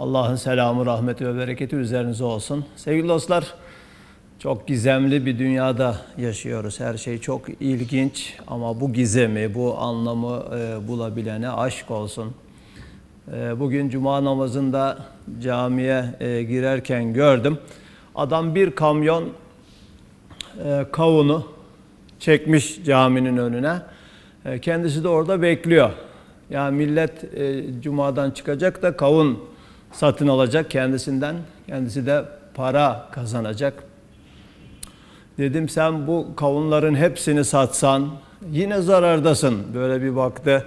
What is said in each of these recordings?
Allah'ın selamı, rahmeti ve bereketi üzerinize olsun. Sevgili dostlar, çok gizemli bir dünyada yaşıyoruz. Her şey çok ilginç ama bu gizemi, bu anlamı bulabilene aşk olsun. Bugün cuma namazında camiye girerken gördüm. Adam bir kamyon kavunu çekmiş caminin önüne. Kendisi de orada bekliyor. Yani millet cumadan çıkacak da kavun satın alacak kendisinden. Kendisi de para kazanacak. Dedim sen bu kavunların hepsini satsan yine zarardasın. Böyle bir baktı.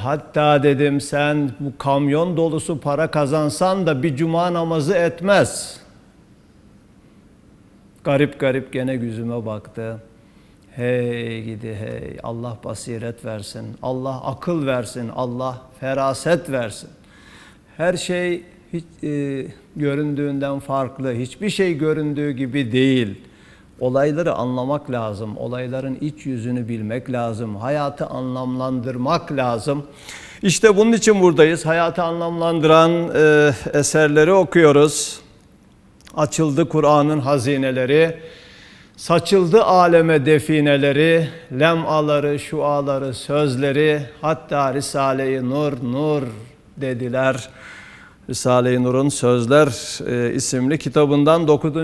Hatta dedim sen bu kamyon dolusu para kazansan da bir cuma namazı etmez. Garip garip gene yüzüme baktı. Hey gidi hey, Allah basiret versin, Allah akıl versin, Allah feraset versin. Her şey hiç göründüğünden farklı, hiçbir şey göründüğü gibi değil. Olayları anlamak lazım, olayların iç yüzünü bilmek lazım, hayatı anlamlandırmak lazım. İşte bunun için buradayız. Hayatı anlamlandıran eserleri okuyoruz. Açıldı Kur'an'ın hazineleri, saçıldı aleme defineleri, lemaları, şuaları, sözleri, hatta Risale-i Nur, nur dediler. Risale-i Nur'un Sözler isimli kitabından 9.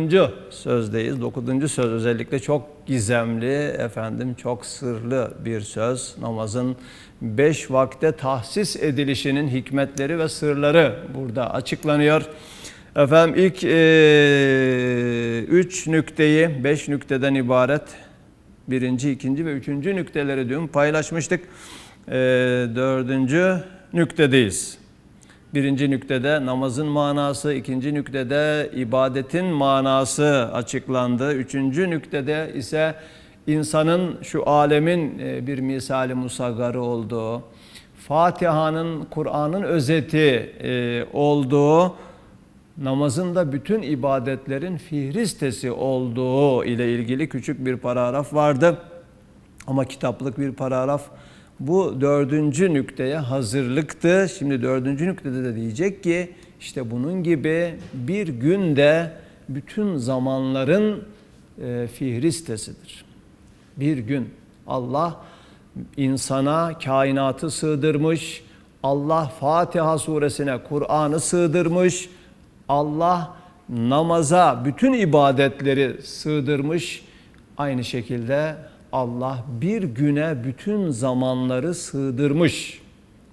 sözdeyiz. 9. söz özellikle çok gizemli, çok sırlı bir söz. Namazın 5 vakte tahsis edilişinin hikmetleri ve sırları burada açıklanıyor. İlk 3 nükteyi 5 nükteden ibaret birinci, ikinci ve üçüncü nükteleri dün paylaşmıştık. 4. nüktedeyiz. Birinci nüktede namazın manası, ikinci nüktede ibadetin manası açıklandı. Üçüncü nüktede ise insanın şu alemin bir misali musaggarı olduğu, Fatiha'nın, Kur'an'ın özeti olduğu, namazın da bütün ibadetlerin fihristesi olduğu ile ilgili küçük bir paragraf vardı. Ama kitaplık bir paragraf. Bu 4. nükteye hazırlıktı. Şimdi 4. nüktede de diyecek ki işte bunun gibi bir günde bütün zamanların fihristesidir. Bir gün Allah insana kainatı sığdırmış, Allah Fatiha suresine Kur'an'ı sığdırmış, Allah namaza bütün ibadetleri sığdırmış. Aynı şekilde Allah bir güne bütün zamanları sığdırmış.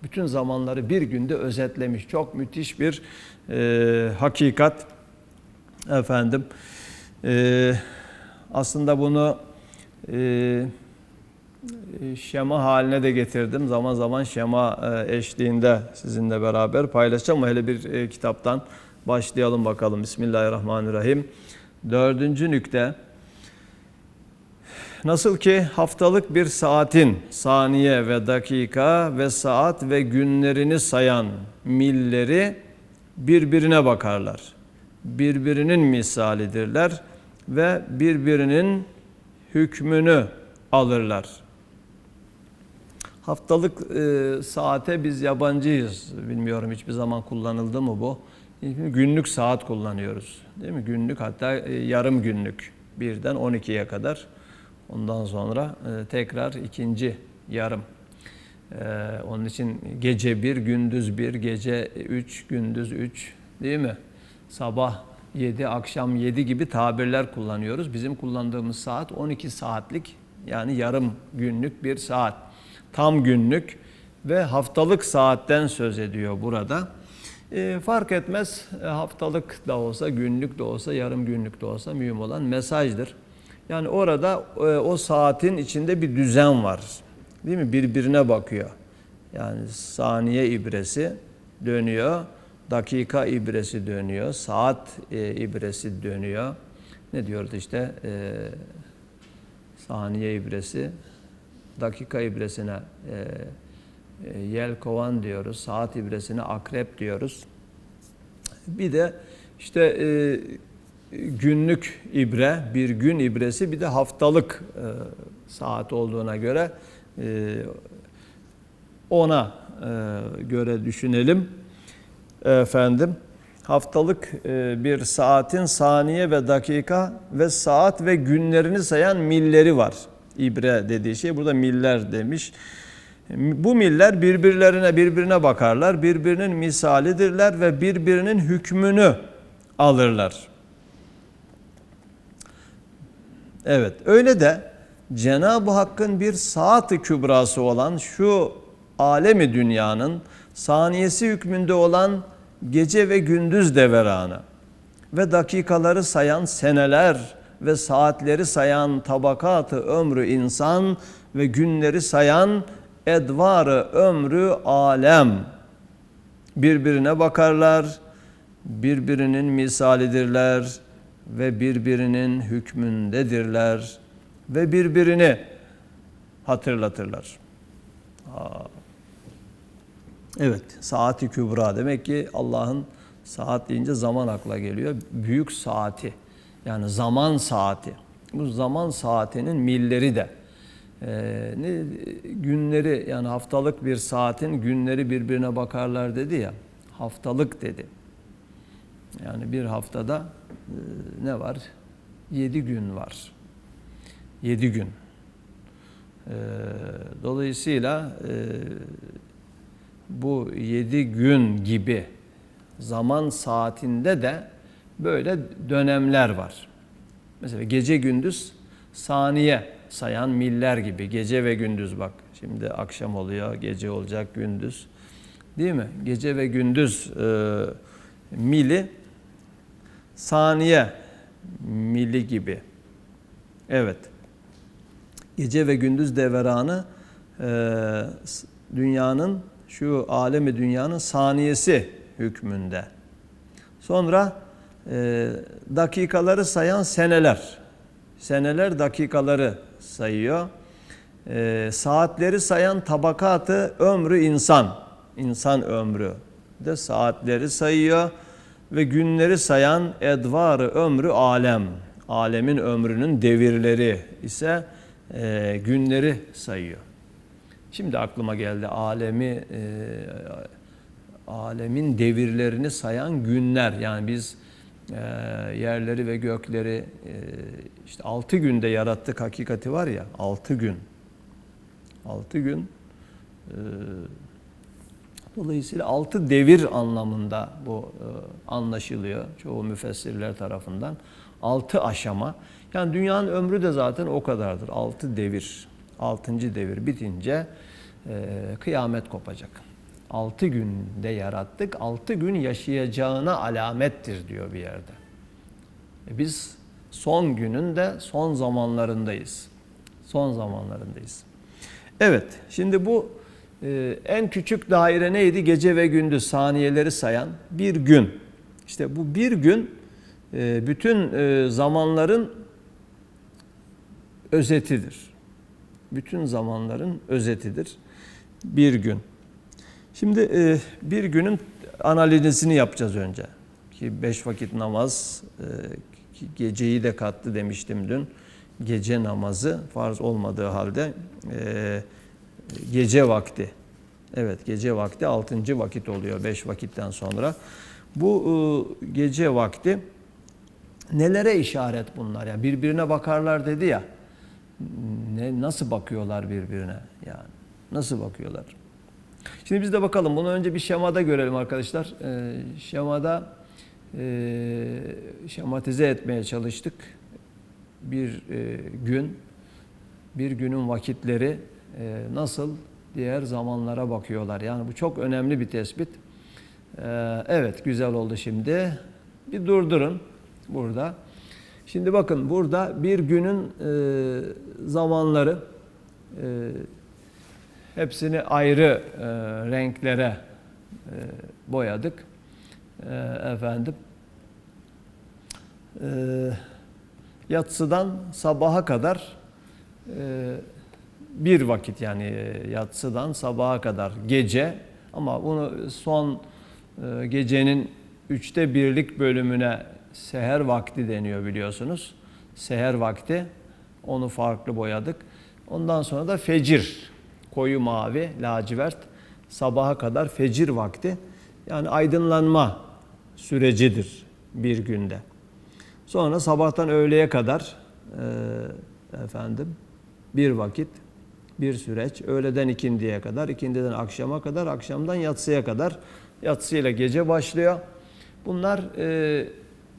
Bütün zamanları bir günde özetlemiş. Çok müthiş bir hakikat. Aslında bunu şema haline de getirdim. Zaman zaman şema eşliğinde sizinle beraber paylaşacağım. Hele bir kitaptan başlayalım bakalım. Bismillahirrahmanirrahim. 4. nükte. Nasıl ki haftalık bir saatin saniye ve dakika ve saat ve günlerini sayan milleri birbirine bakarlar. Birbirinin misalidirler ve birbirinin hükmünü alırlar. Haftalık saate biz yabancıyız. Bilmiyorum hiçbir zaman kullanıldı mı bu? Günlük saat kullanıyoruz. Değil mi? Günlük, hatta yarım günlük. 1'den 12'ye kadar. Ondan sonra tekrar ikinci yarım. Onun için gece 1, gündüz 1, gece 3, gündüz 3, değil mi? Sabah 7, akşam 7 gibi tabirler kullanıyoruz. Bizim kullandığımız saat 12 saatlik, yani yarım günlük bir saat. Tam günlük ve haftalık saatten söz ediyor burada. Fark etmez, haftalık da olsa, günlük de olsa, yarım günlük de olsa mühim olan mesajdır. Yani orada o saatin içinde bir düzen var. Değil mi? Birbirine bakıyor. Yani saniye ibresi dönüyor, dakika ibresi dönüyor, saat ibresi dönüyor. Ne diyordu işte? Saniye ibresi, dakika ibresine yelkovan diyoruz, saat ibresine akrep diyoruz. Bir de işte günlük ibre, bir gün ibresi, bir de haftalık saat olduğuna göre ona göre düşünelim. efendim haftalık bir saatin saniye ve dakika ve saat ve günlerini sayan milleri var. İbre dediği şey burada miller demiş. Bu miller birbirine bakarlar, birbirinin misalidirler ve birbirinin hükmünü alırlar. Evet, öyle de Cenab-ı Hakk'ın bir saat-ı kübrası olan şu alemi dünyanın saniyesi hükmünde olan gece ve gündüz deveranı ve dakikaları sayan seneler ve saatleri sayan tabakat-ı ömrü insan ve günleri sayan edvar-ı ömrü alem birbirine bakarlar, birbirinin misalidirler ve birbirinin hükmündedirler ve birbirini hatırlatırlar. Evet, saat-i kübra demek ki Allah'ın saat deyince zaman akla geliyor. Büyük saati yani zaman saati. Bu zaman saatinin milleri de günleri yani haftalık bir saatin günleri birbirine bakarlar dedi ya, haftalık dedi. Yani bir haftada ne var? 7 gün var. 7 gün. Dolayısıyla bu 7 gün gibi zaman saatinde de böyle dönemler var. Mesela gece gündüz saniye sayan miller gibi. Gece ve gündüz bak. Şimdi akşam oluyor, gece olacak, gündüz. Değil mi? Gece ve gündüz mili saniye mili gibi. Evet. Gece ve gündüz devranı dünyanın şu alemi dünyanın saniyesi hükmünde. Sonra dakikaları sayan seneler. Seneler dakikaları sayıyor. Saatleri sayan tabakatı ömrü insan. İnsan ömrü de saatleri sayıyor. Ve günleri sayan edvar-ı ömrü alem. Alemin ömrünün devirleri ise günleri sayıyor. Şimdi aklıma geldi alemin devirlerini sayan günler. Yani biz yerleri ve gökleri işte 6 günde yarattık hakikati var ya, 6 gün. 6 gün dolayısıyla 6 devir anlamında bu anlaşılıyor çoğu müfessirler tarafından. 6 aşama. Yani dünyanın ömrü de zaten o kadardır. 6 devir. 6. devir bitince kıyamet kopacak. 6 günde yarattık. 6 gün yaşayacağına alamettir diyor bir yerde. Biz son günün de son zamanlarındayız. Son zamanlarındayız. Evet, şimdi bu en küçük daire neydi? Gece ve gündüz saniyeleri sayan bir gün. İşte bu bir gün bütün zamanların özetidir. Bütün zamanların özetidir. Bir gün. Şimdi bir günün analizini yapacağız önce. Ki 5 vakit namaz, geceyi de kattı demiştim dün. Gece namazı farz olmadığı halde gece vakti. Evet, gece vakti 6. vakit oluyor 5 vakitten sonra. Bu gece vakti nelere işaret bunlar? Yani birbirine bakarlar dedi ya. Nasıl bakıyorlar birbirine? Yani nasıl bakıyorlar? Şimdi biz de bakalım. Bunu önce bir şemada görelim arkadaşlar. Şemada şematize etmeye çalıştık. Bir günün vakitleri nasıl diğer zamanlara bakıyorlar. Yani bu çok önemli bir tespit. Evet, güzel oldu şimdi. Bir durdurun burada. Şimdi bakın burada bir günün zamanları hepsini ayrı renklere boyadık. Efendim yatsıdan sabaha kadar bir vakit, yani yatsıdan sabaha kadar gece, ama bunu son gecenin 1/3 bölümüne seher vakti deniyor biliyorsunuz. Seher vakti, onu farklı boyadık. Ondan sonra da fecir, koyu mavi, lacivert, sabaha kadar fecir vakti. Yani aydınlanma sürecidir bir günde. Sonra sabahtan öğleye kadar bir vakit, bir süreç. Öğleden ikindiye kadar, ikindiden akşama kadar, akşamdan yatsıya kadar. Yatsıyla gece başlıyor. Bunlar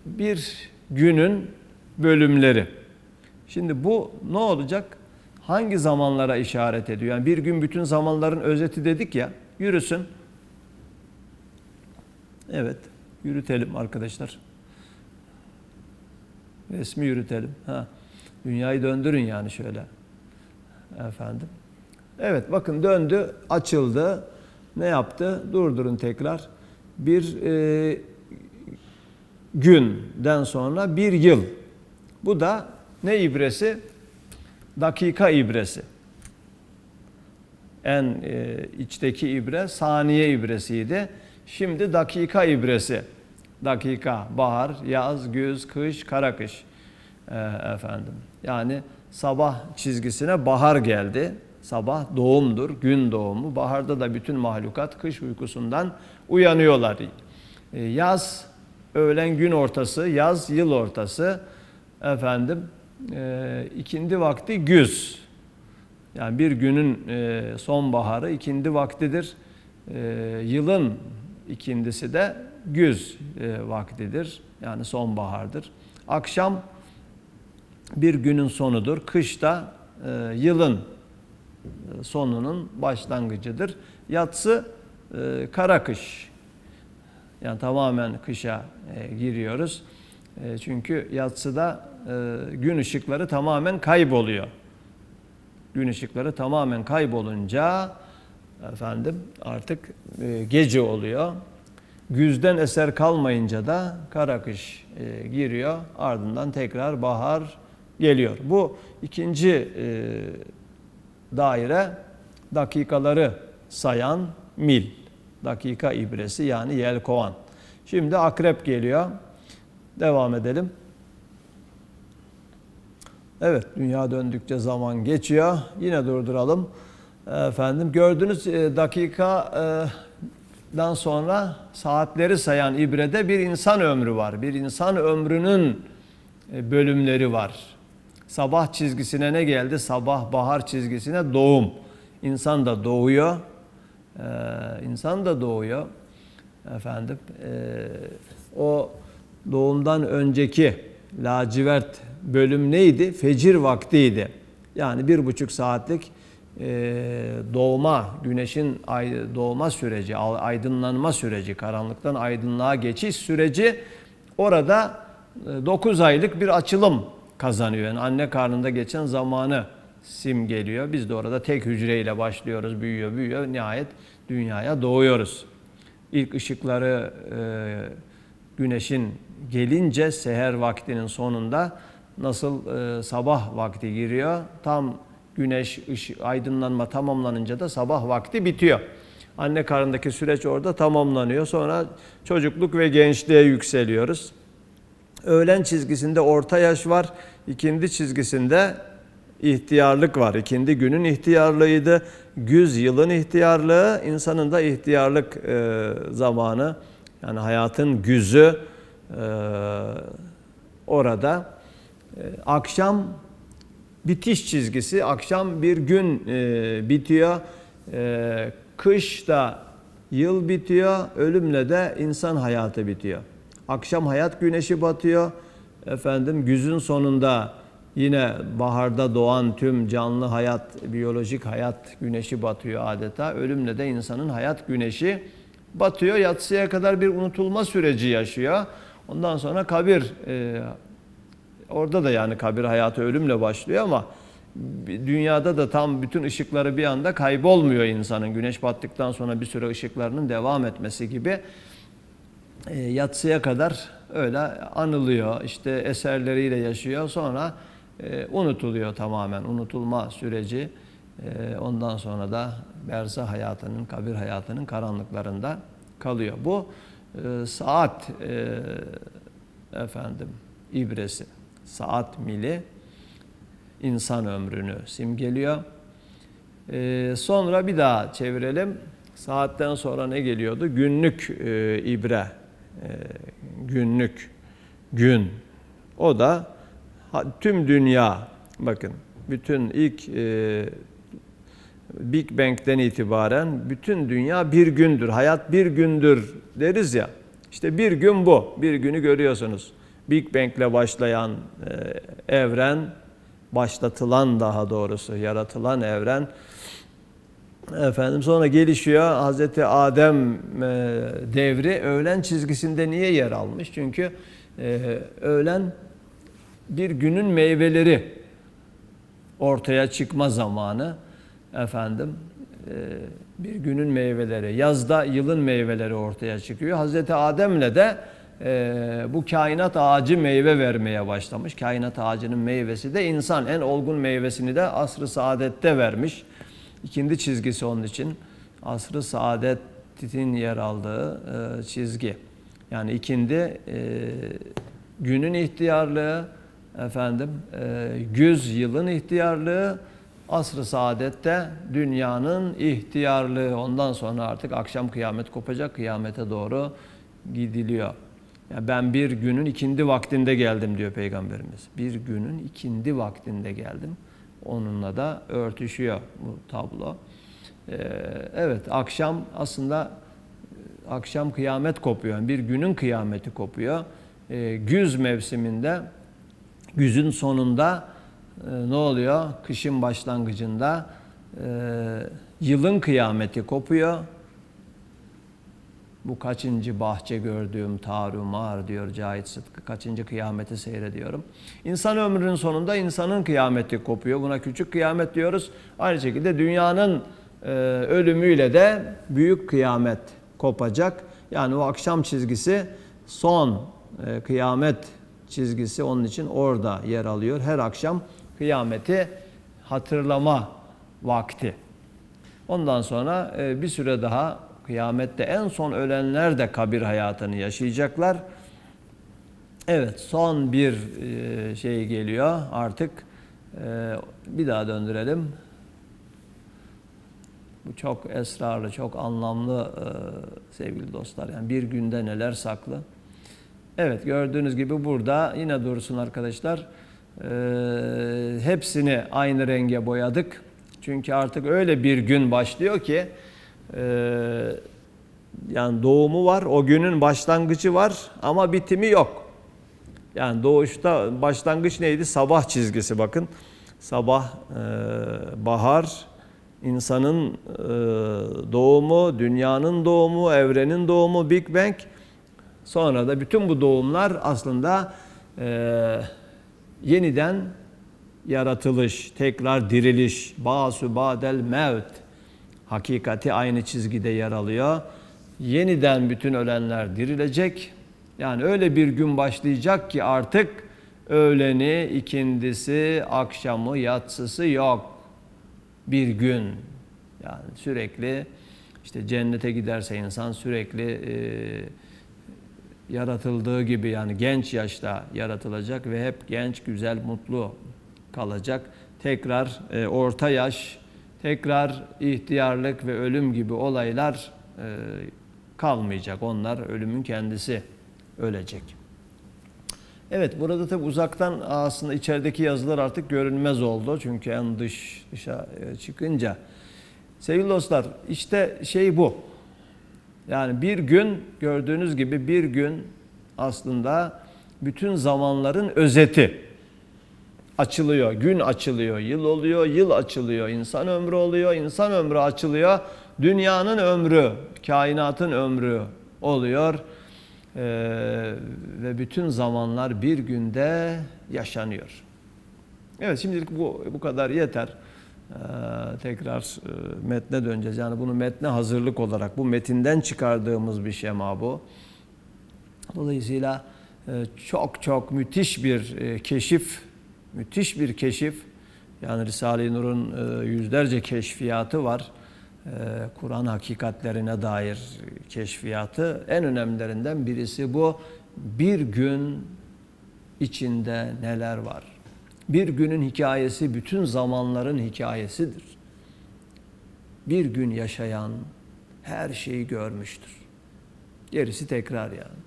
bir günün bölümleri. Şimdi bu ne olacak? Hangi zamanlara işaret ediyor? Yani bir gün bütün zamanların özeti dedik ya, yürüsün. Evet, yürütelim arkadaşlar. Resmi yürütelim. Dünyayı döndürün yani şöyle. Efendim. Evet, bakın döndü, açıldı. Ne yaptı? Durdurun tekrar. Bir günden sonra bir yıl. Bu da ne ibresi? Dakika ibresi. En içteki ibre saniye ibresiydi. Şimdi dakika ibresi. Dakika, bahar, yaz, güz, kış, kara kış. Efendim. Yani sabah çizgisine bahar geldi. Sabah doğumdur, gün doğumu. Baharda da bütün mahlukat kış uykusundan uyanıyorlar. Yaz, öğlen gün ortası, yaz yıl ortası. Efendim, ikindi vakti güz. Yani bir günün sonbaharı ikindi vaktidir. Yılın ikindisi de güz vaktidir. Yani sonbahardır. Akşam bir günün sonudur. Kış da yılın sonunun başlangıcıdır. Yatsı kara kış. Yani tamamen kışa giriyoruz. Çünkü yatsıda gün ışıkları tamamen kayboluyor. Gün ışıkları tamamen kaybolunca artık gece oluyor. Güzden eser kalmayınca da kara kış giriyor. Ardından tekrar bahar geliyor. Bu ikinci daire dakikaları sayan mil. Dakika ibresi yani yelkovan. Şimdi akrep geliyor. Devam edelim. Evet, dünya döndükçe zaman geçiyor. Yine durduralım. Gördüğünüz dakikadan sonra saatleri sayan ibrede bir insan ömrü var. Bir insan ömrünün bölümleri var. Sabah çizgisine ne geldi? Sabah, bahar çizgisine doğum. İnsan da doğuyor. İnsan da doğuyor. O doğumdan önceki lacivert bölüm neydi? Fecir vaktiydi. Yani 1,5 saatlik doğma, güneşin doğma süreci, aydınlanma süreci, karanlıktan aydınlığa geçiş süreci orada 9 aylık bir açılım kazanıyor. Yani anne karnında geçen zamanı simgeliyor. Biz de orada tek hücreyle başlıyoruz, büyüyor, nihayet dünyaya doğuyoruz. İlk ışıkları güneşin gelince seher vaktinin sonunda nasıl sabah vakti giriyor, tam güneş aydınlanma tamamlanınca da sabah vakti bitiyor. Anne karnındaki süreç orada tamamlanıyor. Sonra çocukluk ve gençliğe yükseliyoruz. Öğlen çizgisinde orta yaş var. İkindi çizgisinde ihtiyarlık var. İkindi günün ihtiyarlığıydı. Güz yılın ihtiyarlığı, insanın da ihtiyarlık zamanı. Yani hayatın güzü orada. Akşam bitiş çizgisi. Akşam bir gün bitiyor. Kış da yıl bitiyor. Ölümle de insan hayatı bitiyor. Akşam hayat güneşi batıyor. Güzün sonunda yine baharda doğan tüm canlı hayat, biyolojik hayat güneşi batıyor adeta. Ölümle de insanın hayat güneşi batıyor. Yatsıya kadar bir unutulma süreci yaşıyor. Ondan sonra kabir, orada da yani kabir hayatı ölümle başlıyor ama dünyada da tam bütün ışıkları bir anda kaybolmuyor insanın. Güneş battıktan sonra bir süre ışıklarının devam etmesi gibi. Yatsıya kadar öyle anılıyor, işte eserleriyle yaşıyor, sonra unutuluyor tamamen, unutulma süreci. Ondan sonra da berzah hayatının, kabir hayatının karanlıklarında kalıyor. Bu saat ibresi, saat mili insan ömrünü simgeliyor. Sonra bir daha çevirelim. Saatten sonra ne geliyordu? Günlük ibre, günlük, gün. O da tüm dünya, bakın bütün ilk Big Bang'den itibaren bütün dünya bir gündür, hayat bir gündür deriz ya. İşte bir gün bu, bir günü görüyorsunuz. Big Bang'le başlayan evren, başlatılan daha doğrusu yaratılan evren, efendim sonra gelişiyor. Hazreti Adem devri öğlen çizgisinde niye yer almış? Çünkü öğlen bir günün meyveleri ortaya çıkma zamanı, efendim bir günün meyveleri, yazda yılın meyveleri ortaya çıkıyor. Hazreti Adem'le de bu kainat ağacı meyve vermeye başlamış. Kainat ağacının meyvesi de insan, en olgun meyvesini de asr-ı saadette vermiş. İkindi çizgisi onun için. Asr-ı saadetin yer aldığı çizgi. Yani ikindi günün ihtiyarlığı, efendim güz yılın ihtiyarlığı, asr-ı saadette dünyanın ihtiyarlığı. Ondan sonra artık akşam kıyamet kopacak, kıyamete doğru gidiliyor. Yani ben bir günün ikindi vaktinde geldim diyor Peygamberimiz. Bir günün ikindi vaktinde geldim. Onunla da örtüşüyor bu tablo. Evet, akşam aslında akşam kıyamet kopuyor. Yani bir günün kıyameti kopuyor. Güz mevsiminde, güzün sonunda ne oluyor? Kışın başlangıcında yılın kıyameti kopuyor. Bu kaçıncı bahçe gördüğüm tarumar diyor Cahit Sıtkı. Kaçıncı kıyameti seyrediyorum. İnsan ömrünün sonunda insanın kıyameti kopuyor. Buna küçük kıyamet diyoruz. Aynı şekilde dünyanın ölümüyle de büyük kıyamet kopacak. Yani o akşam çizgisi son kıyamet çizgisi, onun için orada yer alıyor. Her akşam kıyameti hatırlama vakti. Ondan sonra bir süre daha kıyamette en son ölenler de kabir hayatını yaşayacaklar. Evet, son bir şey geliyor artık. Bir daha döndürelim. Bu çok esrarlı, çok anlamlı sevgili dostlar. Yani bir günde neler saklı. Evet, gördüğünüz gibi burada yine dursun arkadaşlar. Hepsini aynı renge boyadık. Çünkü artık öyle bir gün başlıyor ki yani doğumu var, o günün başlangıcı var ama bitimi yok. Yani doğuşta başlangıç neydi? Sabah çizgisi, bakın. Sabah, bahar, insanın doğumu, dünyanın doğumu, evrenin doğumu, Big Bang. Sonra da bütün bu doğumlar aslında yeniden yaratılış, tekrar diriliş, ba'su ba'del mevt hakikati aynı çizgide yer alıyor. Yeniden bütün ölenler dirilecek. Yani öyle bir gün başlayacak ki artık öğleni, ikindisi, akşamı, yatsısı yok. Bir gün. Yani sürekli işte cennete giderse insan sürekli yaratıldığı gibi, yani genç yaşta yaratılacak ve hep genç, güzel, mutlu kalacak. Tekrar orta yaş, tekrar ihtiyarlık ve ölüm gibi olaylar kalmayacak. Onlar ölümün kendisi ölecek. Evet, burada tabi uzaktan aslında içerideki yazılar artık görünmez oldu. Çünkü en dışa çıkınca. Sevgili dostlar, işte şey bu. Yani bir gün, gördüğünüz gibi bir gün aslında bütün zamanların özeti. Açılıyor, gün açılıyor, yıl oluyor, yıl açılıyor, insan ömrü oluyor, insan ömrü açılıyor, dünyanın ömrü, kainatın ömrü oluyor ve bütün zamanlar bir günde yaşanıyor. Evet, şimdilik bu kadar yeter. Tekrar metne döneceğiz. Yani bunu metne hazırlık olarak, bu metinden çıkardığımız bir şema bu. Dolayısıyla çok çok müthiş bir keşif, müthiş bir keşif. Yani Risale-i Nur'un yüzlerce keşfiyatı var. Kur'an hakikatlerine dair keşfiyatı. En önemlilerinden birisi bu. Bir gün içinde neler var? Bir günün hikayesi bütün zamanların hikayesidir. Bir gün yaşayan her şeyi görmüştür. Gerisi tekrar yani.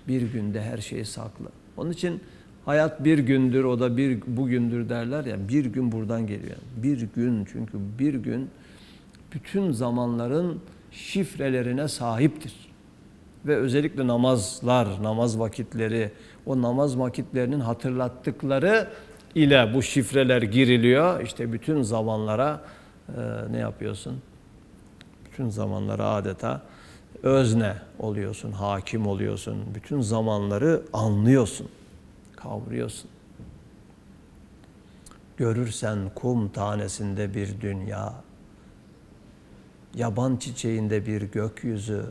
Bir günde her şey saklı. Onun için hayat bir gündür, o da bir bugündür derler ya, bir gün buradan geliyor. Yani. Bir gün, çünkü bir gün bütün zamanların şifrelerine sahiptir. Ve özellikle namazlar, namaz vakitleri, o namaz vakitlerinin hatırlattıkları ile bu şifreler giriliyor. İşte bütün zamanlara ne yapıyorsun? Bütün zamanlara adeta özne oluyorsun, hakim oluyorsun. Bütün zamanları anlıyorsun, kavruyorsun. Görürsen kum tanesinde bir dünya, yaban çiçeğinde bir gökyüzü,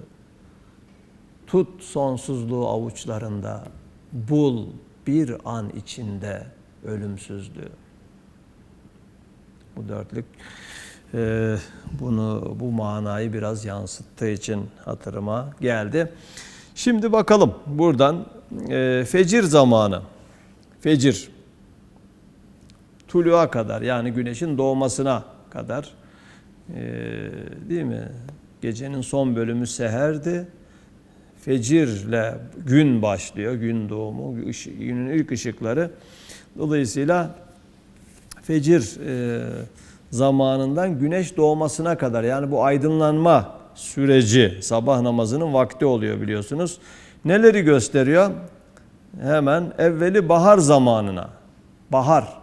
tut sonsuzluğu avuçlarında, bul bir an içinde ölümsüzlüğü. Bu dörtlük bu manayı biraz yansıttığı için hatırıma geldi. Şimdi bakalım buradan fecir zamanı. Fecir. Tuluğa kadar, yani güneşin doğmasına kadar, değil mi? Gecenin son bölümü seherdi. Fecirle gün başlıyor, gün doğumu, günün ilk ışıkları. Dolayısıyla fecir zamanından güneş doğmasına kadar, yani bu aydınlanma süreci, sabah namazının vakti oluyor biliyorsunuz. Neleri gösteriyor? Hemen evveli bahar zamanına. Bahar.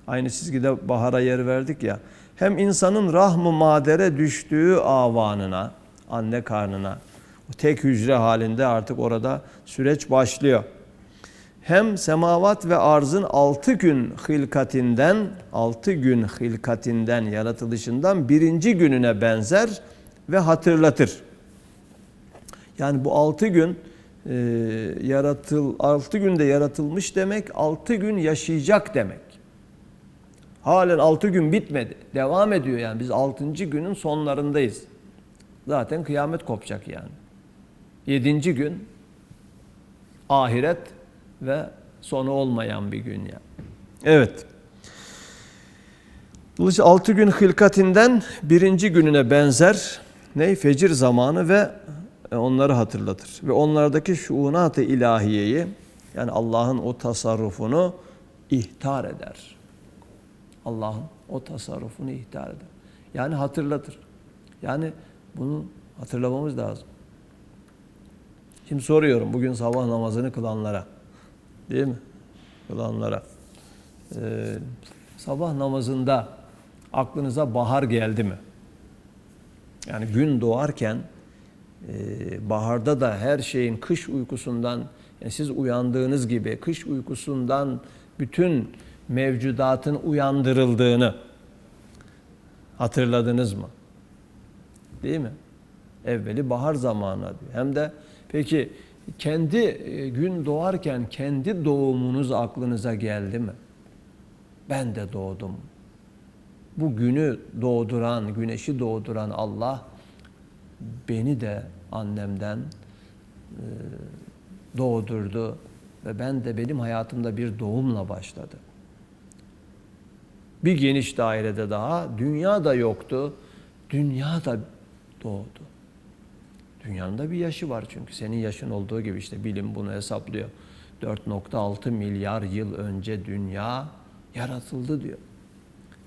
Aynı çizgide bahara yer verdik ya. Hem insanın rahm-ı madere düştüğü avanına, anne karnına, tek hücre halinde artık orada süreç başlıyor. Hem semavat ve arzın 6 gün hilkatinden yaratılışından birinci gününe benzer ve hatırlatır. Yani bu 6 gün 6 günde yaratılmış demek, 6 gün yaşayacak demek. Halen 6 gün bitmedi. Devam ediyor yani. Biz 6. günün sonlarındayız. Zaten kıyamet kopacak yani. 7. gün ahiret ve sonu olmayan bir gün yani. Evet. Dolayısıyla 6 gün hilkatinden birinci gününe benzer fecir zamanı ve onları hatırlatır. Ve onlardaki şuunat-ı ilahiyeyi, yani Allah'ın o tasarrufunu ihtar eder. Allah'ın o tasarrufunu ihtar eder. Yani hatırlatır. Yani bunu hatırlamamız lazım. Şimdi soruyorum bugün sabah namazını kılanlara, değil mi? Kılanlara. Sabah namazında aklınıza bahar geldi mi? Yani gün doğarken baharda da her şeyin kış uykusundan, yani siz uyandığınız gibi kış uykusundan bütün mevcudatın uyandırıldığını hatırladınız mı? Değil mi? Evveli bahar zamanı diyor. Hem de peki kendi gün doğarken kendi doğumunuz aklınıza geldi mi? Ben de doğdum. Bu günü doğduran, güneşi doğduran Allah beni de annemden doğdurdu ve ben de benim hayatımda bir doğumla başladı. Bir geniş dairede daha dünya da yoktu. Dünya da doğdu. Dünyanın da bir yaşı var çünkü senin yaşın olduğu gibi işte bilim bunu hesaplıyor. 4,6 milyar yıl önce dünya yaratıldı diyor.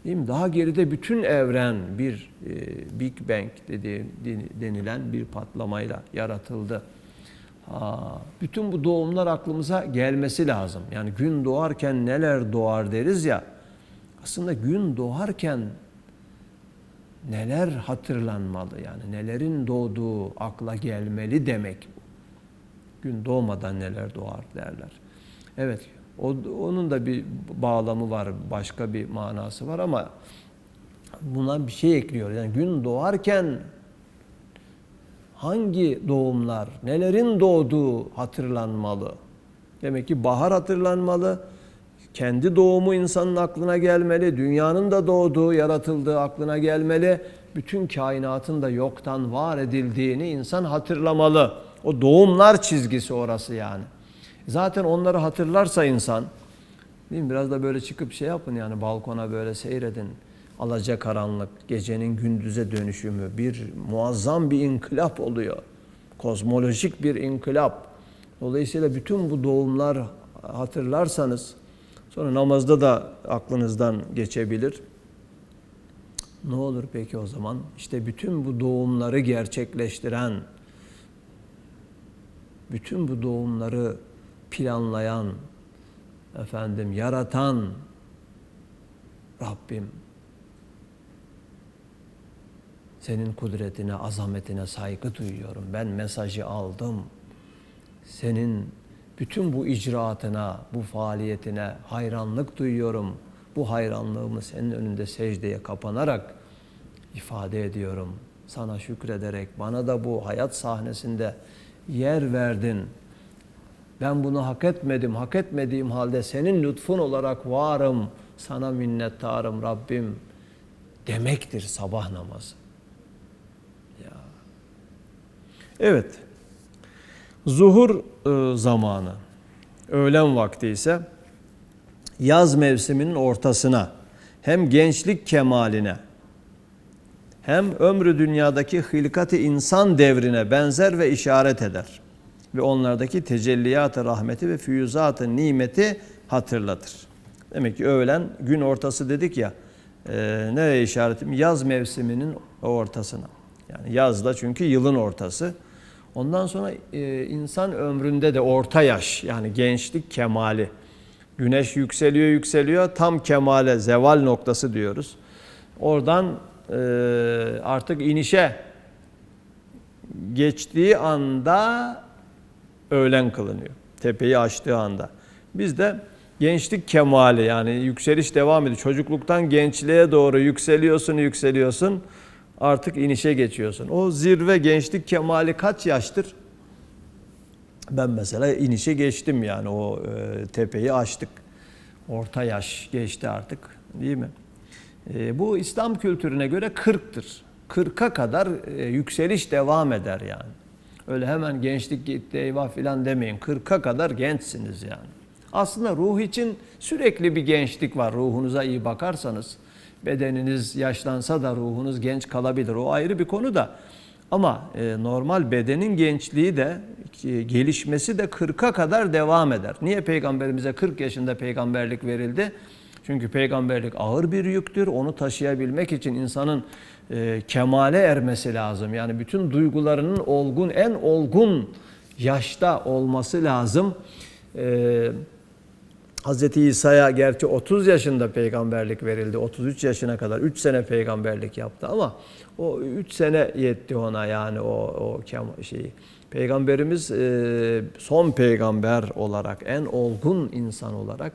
Değil mi? Daha geride bütün evren bir Big Bang denilen bir patlamayla yaratıldı. Bütün bu doğumlar aklımıza gelmesi lazım. Yani gün doğarken neler doğar deriz ya. Aslında gün doğarken neler hatırlanmalı, yani nelerin doğduğu akla gelmeli demek. Gün doğmadan neler doğar derler. Evet, onun da bir bağlamı var, başka bir manası var ama buna bir şey ekliyor. Yani gün doğarken hangi doğumlar, nelerin doğduğu hatırlanmalı. Demek ki bahar hatırlanmalı. Kendi doğumu insanın aklına gelmeli. Dünyanın da doğduğu, yaratıldığı aklına gelmeli. Bütün kainatın da yoktan var edildiğini insan hatırlamalı. O doğumlar çizgisi orası yani. Zaten onları hatırlarsa insan, değil mi? Biraz da böyle çıkıp şey yapın yani balkona böyle seyredin. alacakaranlık, gecenin gündüze dönüşümü, bir muazzam bir inkılap oluyor. Kozmolojik bir inkılap. Dolayısıyla bütün bu doğumlar hatırlarsanız, sonra namazda da aklınızdan geçebilir. Ne olur peki o zaman? İşte bütün bu doğumları gerçekleştiren, bütün bu doğumları planlayan, yaratan Rabbim, senin kudretine, azametine saygı duyuyorum. Ben mesajı aldım. Senin bütün bu icraatına, bu faaliyetine hayranlık duyuyorum. Bu hayranlığımı senin önünde secdeye kapanarak ifade ediyorum. Sana şükrederek bana da bu hayat sahnesinde yer verdin. Ben bunu hak etmedim. Hak etmediğim halde senin lütfun olarak varım. Sana minnettarım Rabbim demektir sabah namazı. Ya. Evet. Zuhur zamanı. Öğlen vakti ise yaz mevsiminin ortasına, hem gençlik kemaline, hem ömrü dünyadaki hilkat-ı insan devrine benzer ve işaret eder. Ve onlardaki tecelliyat-ı rahmeti ve füyüzat-ı nimeti hatırlatır. Demek ki öğlen gün ortası dedik ya, nereye işaretim? Yaz mevsiminin ortasına. Yani yazda çünkü yılın ortası. Ondan sonra insan ömründe de orta yaş, yani gençlik kemali. Güneş yükseliyor, tam kemale, zeval noktası diyoruz. Oradan artık inişe geçtiği anda öğlen kılınıyor. Tepeyi aştığı anda. Bizde gençlik kemali, yani yükseliş devam ediyor. Çocukluktan gençliğe doğru yükseliyorsun. Artık inişe geçiyorsun. O zirve gençlik kemali kaç yaştır? Ben mesela inişe geçtim, yani o tepeyi aştık. Orta yaş geçti artık, değil mi? Bu İslam kültürüne göre 40'tır. 40'a kadar yükseliş devam eder yani. Öyle hemen gençlik gitti eyvah filan demeyin. 40'a kadar gençsiniz yani. Aslında ruh için sürekli bir gençlik var. Ruhunuza iyi bakarsanız. Bedeniniz yaşlansa da ruhunuz genç kalabilir. O ayrı bir konu da. Ama normal bedenin gençliği de, gelişmesi de 40'a kadar devam eder. Niye Peygamberimize 40 yaşında peygamberlik verildi? Çünkü peygamberlik ağır bir yüktür. Onu taşıyabilmek için insanın kemale ermesi lazım. Yani bütün duygularının en olgun yaşta olması lazım. Hz. İsa'ya gerçi 30 yaşında peygamberlik verildi. 33 yaşına kadar 3 sene peygamberlik yaptı ama o 3 sene yetti ona, yani o şeyi. Peygamberimiz son peygamber olarak, en olgun insan olarak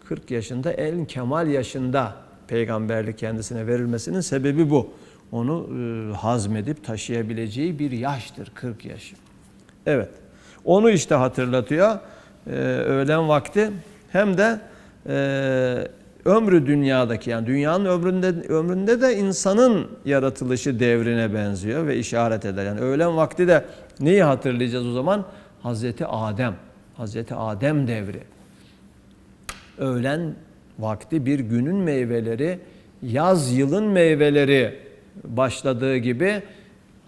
40 yaşında, en kemal yaşında peygamberlik kendisine verilmesinin sebebi bu. Onu hazmedip taşıyabileceği bir yaştır 40 yaşı. Evet. Onu işte hatırlatıyor öğlen vakti. Hem de ömrü dünyadaki, yani dünyanın ömründe de insanın yaratılışı devrine benziyor ve işaret eder. Yani öğlen vakti de neyi hatırlayacağız o zaman? Hazreti Adem. Hazreti Adem devri. Öğlen vakti bir günün meyveleri, yaz yılın meyveleri başladığı gibi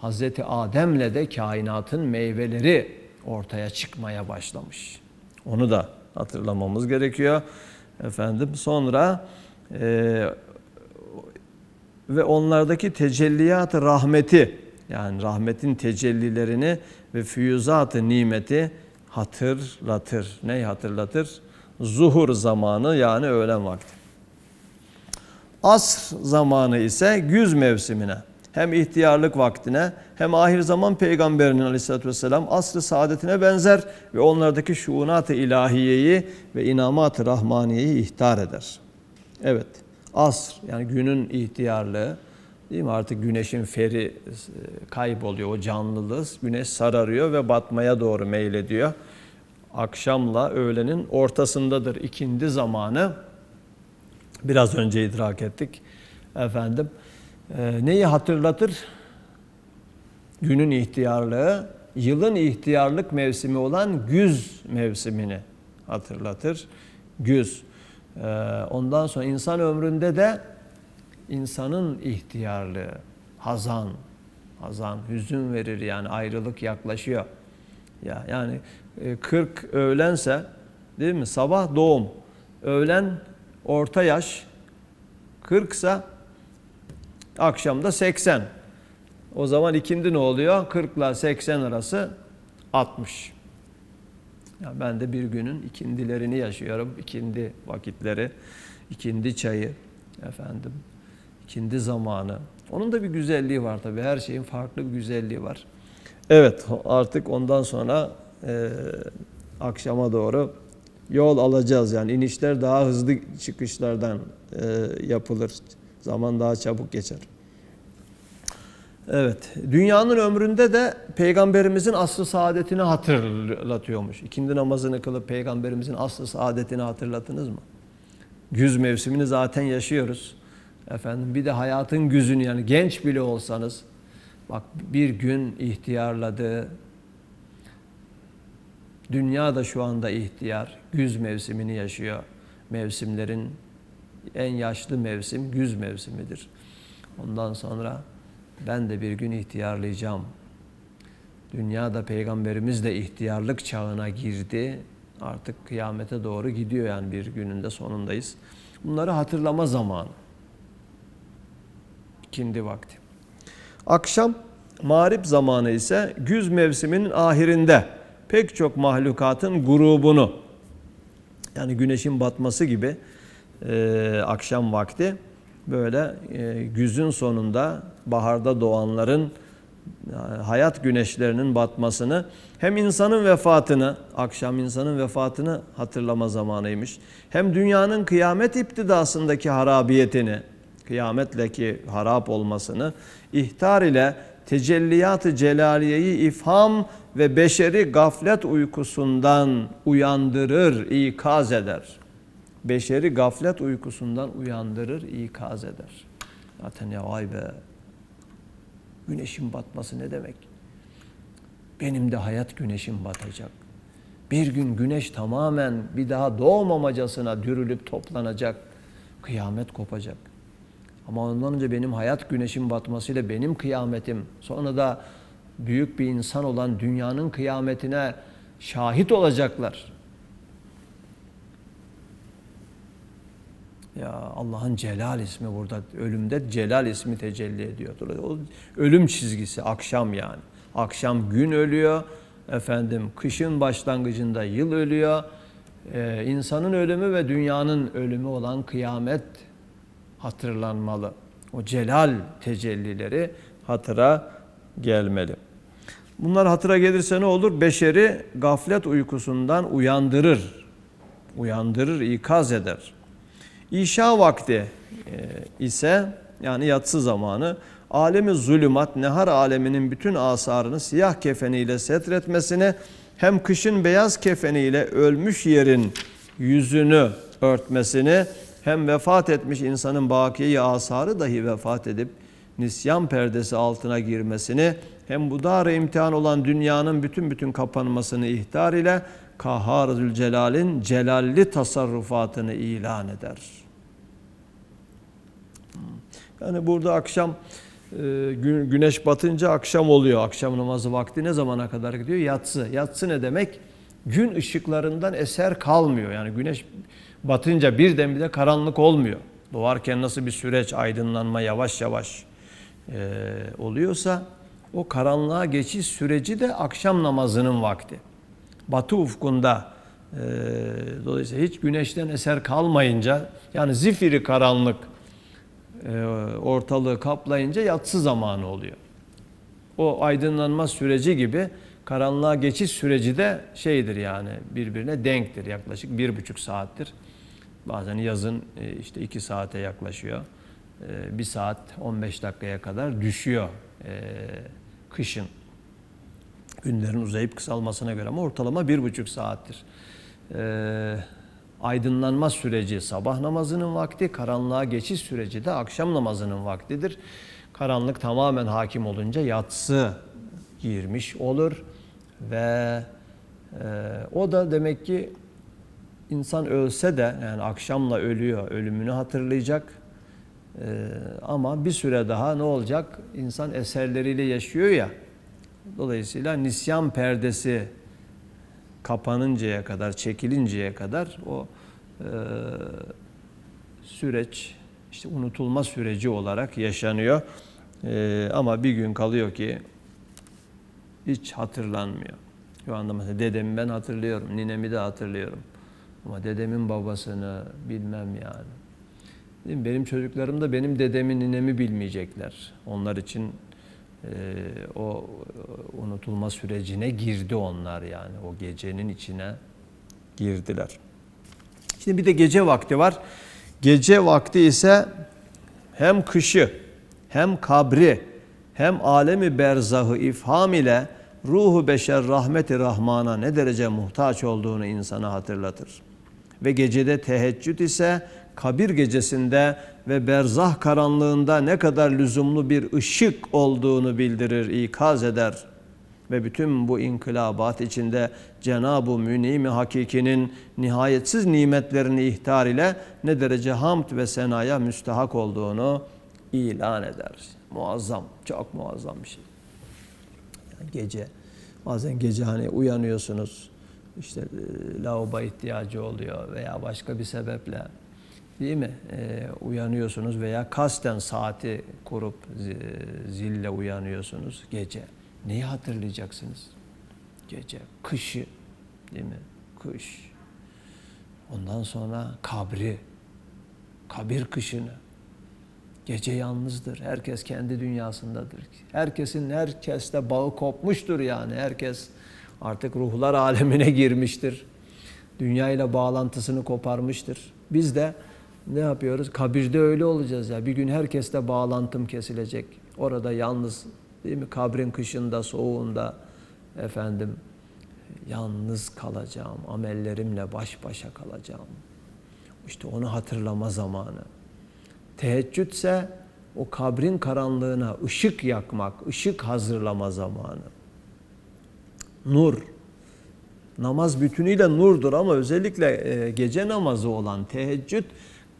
Hazreti Adem'le de kainatın meyveleri ortaya çıkmaya başlamış. Onu da hatırlamamız gerekiyor. Sonra ve onlardaki tecelliyat-ı rahmeti, yani rahmetin tecellilerini ve füyüzat-ı nimeti hatırlatır. Neyi hatırlatır? Zuhur zamanı, yani öğlen vakti. Asr zamanı ise güz mevsimine, hem ihtiyarlık vaktine hem ahir zaman peygamberinin aleyhissalatü vesselam asr-ı saadetine benzer ve onlardaki şuunat-ı ilahiyeyi ve inamat-ı rahmaniyeyi ihtar eder. Evet, asr, yani günün ihtiyarlığı, değil mi? Artık güneşin feri kayboluyor, o canlılığı, güneş sararıyor ve batmaya doğru meylediyor. Akşamla öğlenin ortasındadır ikindi zamanı. Biraz önce idrak ettik. Neyi hatırlatır? Günün ihtiyarlığı, yılın ihtiyarlık mevsimi olan güz mevsimini hatırlatır. Güz. Ondan sonra insan ömründe de insanın ihtiyarlığı, hazan, hüzün verir yani ayrılık yaklaşıyor. Yani 40 öğlense, değil mi? Sabah doğum, öğlen orta yaş, 40 ise akşamda 80. O zaman ikindi ne oluyor? 40 ile 80 arası 60. Ya ben de bir günün ikindilerini yaşıyorum. İkindi vakitleri, ikindi çayı, efendim, ikindi zamanı. Onun da bir güzelliği var tabii. Her şeyin farklı bir güzelliği var. Evet, artık ondan sonra akşama doğru yol alacağız. Yani inişler daha hızlı çıkışlardan yapılır. Zaman daha çabuk geçer. Evet, dünyanın ömründe de Peygamberimizin asr-ı saadetini hatırlatıyormuş. İkindi namazını kılıp Peygamberimizin asr-ı saadetini hatırlatınız mı? Güz mevsimini zaten yaşıyoruz. Efendim, bir de hayatın güzünü, yani genç bile olsanız, bak bir gün ihtiyarladı. Dünya da şu anda ihtiyar. Güz mevsimini yaşıyor. Mevsimlerin en yaşlı mevsim güz mevsimidir. Ondan sonra ben de bir gün ihtiyarlayacağım. Dünyada Peygamberimiz de ihtiyarlık çağına girdi. Artık kıyamete doğru gidiyor, yani bir günün de sonundayız. Bunları hatırlama zamanı. İkindi vakti. Akşam mağrip zamanı ise güz mevsiminin ahirinde pek çok mahlukatın grubunu, yani güneşin batması gibi akşam vakti böyle güzün sonunda baharda doğanların hayat güneşlerinin batmasını, hem insanın vefatını, akşam insanın vefatını hatırlama zamanıymış, hem dünyanın kıyamet iptidasındaki harabiyetini, kıyametleki harap olmasını, ihtar ile tecelliyat-ı celaliyeyi ifham ve beşeri gaflet uykusundan uyandırır, ikaz eder. Beşeri gaflet uykusundan uyandırır, ikaz eder. Zaten ya vay be, güneşin batması ne demek? Benim de hayat güneşim batacak. Bir gün güneş tamamen bir daha doğmamacasına dürülüp toplanacak. Kıyamet kopacak. Ama ondan önce benim hayat güneşin batmasıyla benim kıyametim, sonra da büyük bir insan olan dünyanın kıyametine şahit olacaklar. Ya Allah'ın Celal ismi burada, ölümde Celal ismi tecelli ediyordur. O ölüm çizgisi akşam yani. Akşam gün ölüyor, efendim kışın başlangıcında yıl ölüyor. İnsanın ölümü ve dünyanın ölümü olan kıyamet hatırlanmalı. O celal tecellileri hatıra gelmeli. Bunlar hatıra gelirse ne olur? Beşeri gaflet uykusundan uyandırır. Uyandırır, ikaz eder. İşa vakti ise, yani yatsı zamanı, alemi zulümat, nehar aleminin bütün asarını siyah kefeniyle setretmesini, hem kışın beyaz kefeniyle ölmüş yerin yüzünü örtmesini, hem vefat etmiş insanın bakiye asarı dahi vefat edip nisyan perdesi altına girmesini, hem bu dar-ı imtihan olan dünyanın bütün kapanmasını ihtar ile Kahhar Zülcelal'in celalli tasarrufatını ilan eder. Yani burada akşam güneş batınca akşam oluyor. Akşam namazı vakti ne zamana kadar gidiyor? Yatsı. Yatsı ne demek? Gün ışıklarından eser kalmıyor. Yani güneş batınca birdenbire karanlık olmuyor. Doğarken nasıl bir süreç, aydınlanma yavaş yavaş oluyorsa, o karanlığa geçiş süreci de akşam namazının vakti. Batı ufkunda dolayısıyla hiç güneşten eser kalmayınca, yani zifiri karanlık ortalığı kaplayınca yatsı zamanı oluyor. O aydınlanma süreci gibi karanlığa geçiş süreci de şeydir, yani birbirine denktir. Yaklaşık 1,5 saattir. Bazen yazın işte 2 saate yaklaşıyor. 1 saat 15 dakikaya kadar düşüyor kışın. Günlerin uzayıp kısalmasına göre, ama ortalama 1,5 saattir. Aydınlanma süreci sabah namazının vakti, karanlığa geçiş süreci de akşam namazının vaktidir. Karanlık tamamen hakim olunca yatsı girmiş olur ve o da demek ki insan ölse de, yani akşamla ölüyor, ölümünü hatırlayacak. Ama bir süre daha ne olacak? İnsan eserleriyle yaşıyor ya. Dolayısıyla nisyan perdesi kapanıncaya kadar, çekilinceye kadar o süreç işte unutulma süreci olarak yaşanıyor. Ama bir gün kalıyor ki hiç hatırlanmıyor. Şu anda mesela dedemi ben hatırlıyorum, ninemi de hatırlıyorum. Ama dedemin babasını bilmem yani. Değil mi? Benim çocuklarım da benim dedemi, ninemi bilmeyecekler. Onlar için o unutulma sürecine girdi onlar yani. O gecenin içine girdiler. Şimdi bir de gece vakti var. Gece vakti ise hem kışı, hem kabri, hem alemi berzahı ifham ile ruhu beşer rahmeti rahmana ne derece muhtaç olduğunu insana hatırlatır. Ve gecede teheccüd ise kabir gecesinde ve berzah karanlığında ne kadar lüzumlu bir ışık olduğunu bildirir, ikaz eder. Ve bütün bu inkılabat içinde Cenab-ı Mün'im-i Hakiki'nin nihayetsiz nimetlerini ihtar ile ne derece hamd ve senaya müstehak olduğunu ilan eder. Muazzam, çok muazzam bir şey. Yani gece, bazen gece hani uyanıyorsunuz, işte lavabo ihtiyacı oluyor veya başka bir sebeple, değil mi? Uyanıyorsunuz veya kasten saati kurup zille uyanıyorsunuz gece. Neyi hatırlayacaksınız? Gece, kışı, değil mi? Kış. Ondan sonra kabri, kabir kışını. Gece yalnızdır. Herkes kendi dünyasındadır. Herkesle bağı kopmuştur yani. Herkes artık ruhlar alemine girmiştir. Dünyayla bağlantısını koparmıştır. Biz de ne yapıyoruz? Kabirde öyle olacağız ya. Bir gün herkesle bağlantım kesilecek. Orada yalnız, değil mi? Kabrin kışında, soğuğunda efendim yalnız kalacağım. Amellerimle baş başa kalacağım. İşte onu hatırlama zamanı. Teheccüdse o kabrin karanlığına ışık yakmak, ışık hazırlama zamanı. Nur. Namaz bütünüyle nurdur ama özellikle gece namazı olan teheccüd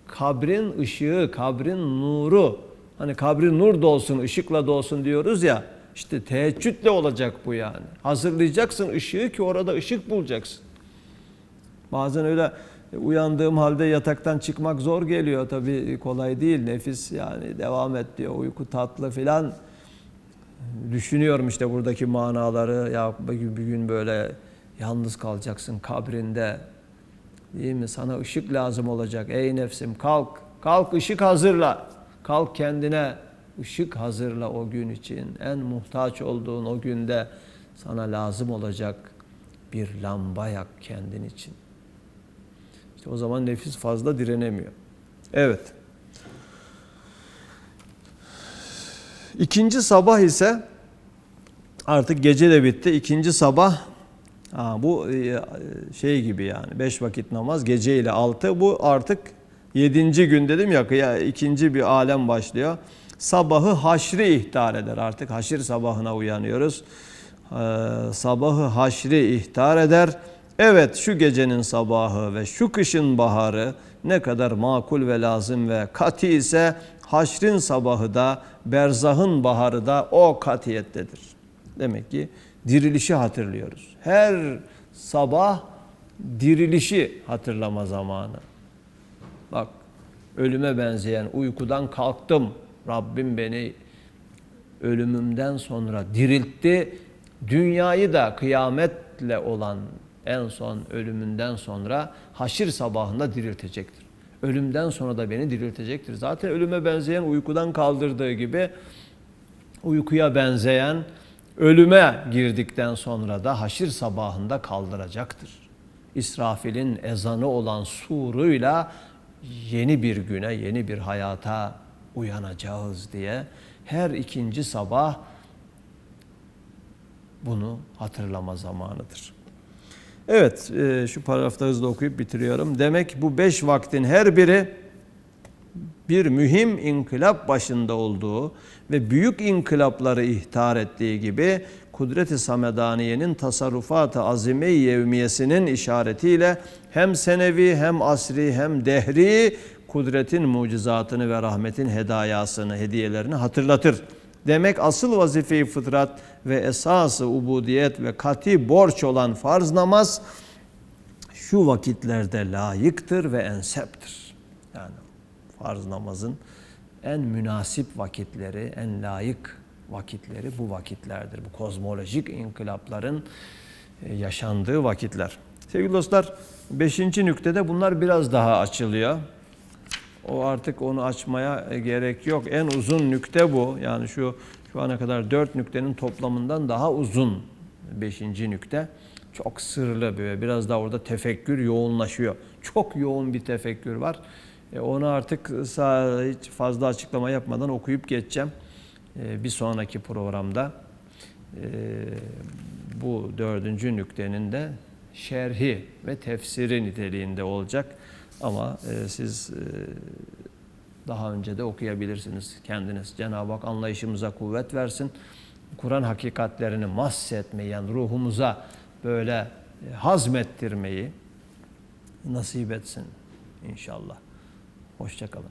kabrin ışığı, kabrin nuru. Hani kabrin nur dolsun, ışıkla dolsun diyoruz ya. İşte teheccüdle olacak bu yani. Hazırlayacaksın ışığı ki orada ışık bulacaksın. Bazen öyle uyandığım halde yataktan çıkmak zor geliyor. Tabii kolay değil. Nefis yani devam et diyor. Uyku tatlı filan. Düşünüyorum işte buradaki manaları. Ya bir gün böyle yalnız kalacaksın kabrinde. Değil mi? Sana ışık lazım olacak. Ey nefsim kalk. Kalk ışık hazırla. Kalk kendine ışık hazırla o gün için. En muhtaç olduğun o günde sana lazım olacak bir lamba yak kendin için. İşte o zaman nefis fazla direnemiyor. Evet. İkinci sabah ise artık gece de bitti. İkinci sabah bu şey gibi yani 5 vakit namaz gece ile 6 bu artık 7. gün dedim ya ikinci bir alem başlıyor. Sabahı haşri ihtar eder artık haşir sabahına uyanıyoruz. Sabahı haşri ihtar eder. Evet şu gecenin sabahı ve şu kışın baharı ne kadar makul ve lazım ve kati ise haşrin sabahı da berzahın baharı da o katiyettedir. Demek ki dirilişi hatırlıyoruz. Her sabah dirilişi hatırlama zamanı. Bak ölüme benzeyen uykudan kalktım. Rabbim beni ölümümden sonra diriltti. Dünyayı da kıyametle olan en son ölümünden sonra haşir sabahında diriltecektir. Ölümden sonra da beni diriltecektir. Zaten ölüme benzeyen uykudan kaldırdığı gibi uykuya benzeyen ölüme girdikten sonra da haşir sabahında kaldıracaktır. İsrafil'in ezanı olan suruyla yeni bir güne, yeni bir hayata uyanacağız diye her ikinci sabah bunu hatırlama zamanıdır. Evet, şu paragrafta hızlı okuyup bitiriyorum. Demek bu 5 vaktin her biri bir mühim inkılap başında olduğu ve büyük inkılapları ihtar ettiği gibi Kudret-i Samedaniye'nin tasarrufat-ı azime-i yevmiyesinin işaretiyle hem senevi hem asri hem dehri kudretin mucizatını ve rahmetin hedayasını, hediyelerini hatırlatır. Demek asıl vazife-i fıtrat ve esası ubudiyet ve kati borç olan farz namaz şu vakitlerde layıktır ve enseptir. Yani farz namazın en münasip vakitleri, en layık vakitleri bu vakitlerdir. Bu kozmolojik inkılapların yaşandığı vakitler. Sevgili dostlar, 5. nüktede bunlar biraz daha açılıyor. O artık onu açmaya gerek yok. En uzun nükte bu. Yani şu ana kadar 4 nüktenin toplamından daha uzun 5. nükte. Çok sırlı böyle. Biraz daha orada tefekkür yoğunlaşıyor. Çok yoğun bir tefekkür var. Onu artık hiç fazla açıklama yapmadan okuyup geçeceğim. Bir sonraki programda bu 4. nüktenin de şerhi ve tefsiri niteliğinde olacak. Ama siz daha önce de okuyabilirsiniz kendiniz. Cenab-ı Hak anlayışımıza kuvvet versin. Kur'an hakikatlerini mahsetmeyi, yani ruhumuza böyle hazmettirmeyi nasip etsin inşallah. Hoşça kalın.